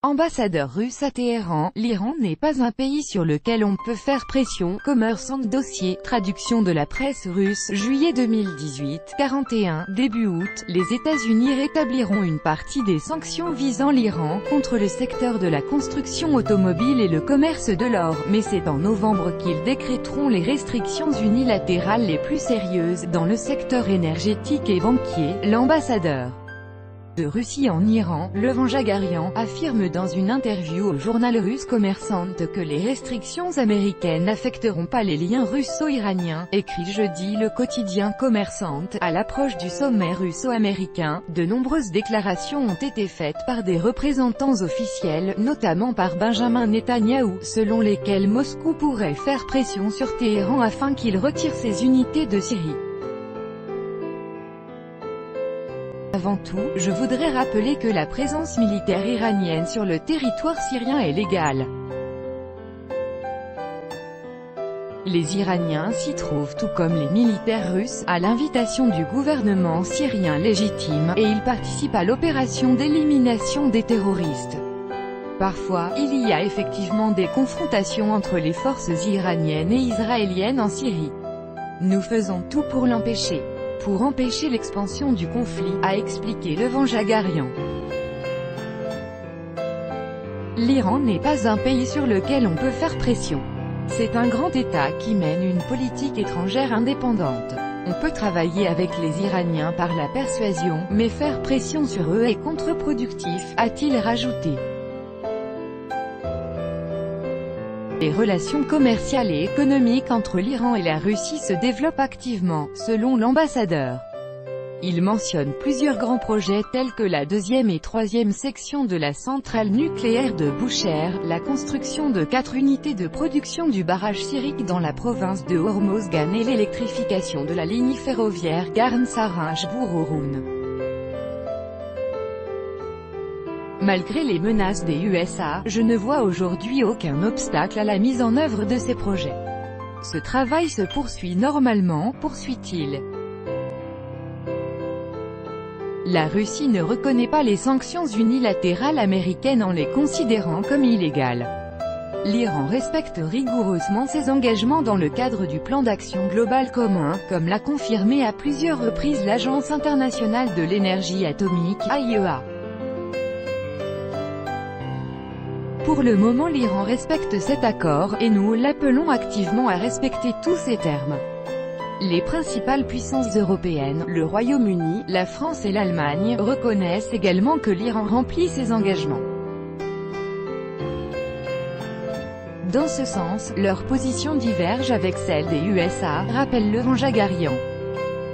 Ambassadeur russe à Téhéran, l'Iran n'est pas un pays sur lequel on peut faire pression. Commerçant dossier, traduction de la presse russe, juillet 2018, 41, début août, les États-Unis rétabliront une partie des sanctions visant l'Iran, contre le secteur de la construction automobile et le commerce de l'or, mais c'est en novembre qu'ils décréteront les restrictions unilatérales les plus sérieuses, dans le secteur énergétique et banquier. L'ambassadeur de Russie en Iran, Levent Jagarian, affirme dans une interview au journal russe Commerçant que les restrictions américaines n'affecteront pas les liens russo-iraniens, écrit jeudi le quotidien Commerçant. À l'approche du sommet russo-américain, de nombreuses déclarations ont été faites par des représentants officiels, notamment par Benjamin Netanyahou, selon lesquelles Moscou pourrait faire pression sur Téhéran afin qu'il retire ses unités de Syrie. Avant tout, je voudrais rappeler que la présence militaire iranienne sur le territoire syrien est légale. Les Iraniens s'y trouvent tout comme les militaires russes, à l'invitation du gouvernement syrien légitime, et ils participent à l'opération d'élimination des terroristes. Parfois, il y a effectivement des confrontations entre les forces iraniennes et israéliennes en Syrie. Nous faisons tout pour l'empêcher. Pour empêcher l'expansion du conflit, a expliqué Levent Jagarian. L'Iran n'est pas un pays sur lequel on peut faire pression. C'est un grand État qui mène une politique étrangère indépendante. On peut travailler avec les Iraniens par la persuasion, mais faire pression sur eux est contre-productif, a-t-il rajouté. Les relations commerciales et économiques entre l'Iran et la Russie se développent activement, selon l'ambassadeur. Il mentionne plusieurs grands projets tels que la deuxième et troisième section de la centrale nucléaire de Bushehr, la construction de 4 unités de production du barrage syrique dans la province de Hormozgan et l'électrification de la ligne ferroviaire Garn-Saranj-Bouroun. Malgré les menaces des USA, je ne vois aujourd'hui aucun obstacle à la mise en œuvre de ces projets. Ce travail se poursuit normalement, poursuit-il. La Russie ne reconnaît pas les sanctions unilatérales américaines en les considérant comme illégales. L'Iran respecte rigoureusement ses engagements dans le cadre du plan d'action global commun, comme l'a confirmé à plusieurs reprises l'Agence internationale de l'énergie atomique, AIEA. Pour le moment l'Iran respecte cet accord, et nous l'appelons activement à respecter tous ces termes. Les principales puissances européennes, le Royaume-Uni, la France et l'Allemagne, reconnaissent également que l'Iran remplit ses engagements. Dans ce sens, leurs positions divergent avec celles des USA, rappelle Levent Jagarian.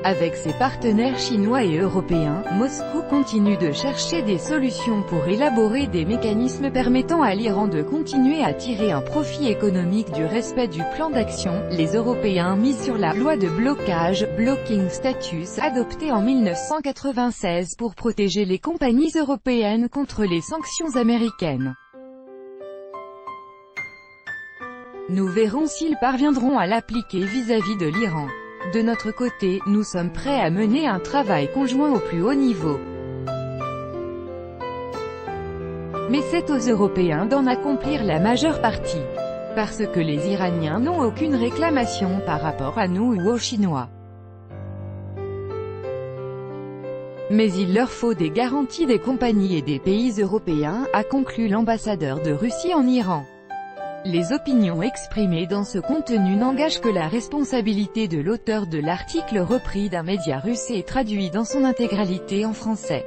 Avec ses partenaires chinois et européens, Moscou continue de chercher des solutions pour élaborer des mécanismes permettant à l'Iran de continuer à tirer un profit économique du respect du plan d'action. Les Européens misent sur la loi de blocage, Blocking Status, adoptée en 1996 pour protéger les compagnies européennes contre les sanctions américaines. Nous verrons s'ils parviendront à l'appliquer vis-à-vis de l'Iran. De notre côté, nous sommes prêts à mener un travail conjoint au plus haut niveau. Mais c'est aux Européens d'en accomplir la majeure partie. Parce que les Iraniens n'ont aucune réclamation par rapport à nous ou aux Chinois. Mais il leur faut des garanties des compagnies et des pays européens, a conclu l'ambassadeur de Russie en Iran. Les opinions exprimées dans ce contenu n'engagent que la responsabilité de l'auteur de l'article repris d'un média russe et traduit dans son intégralité en français.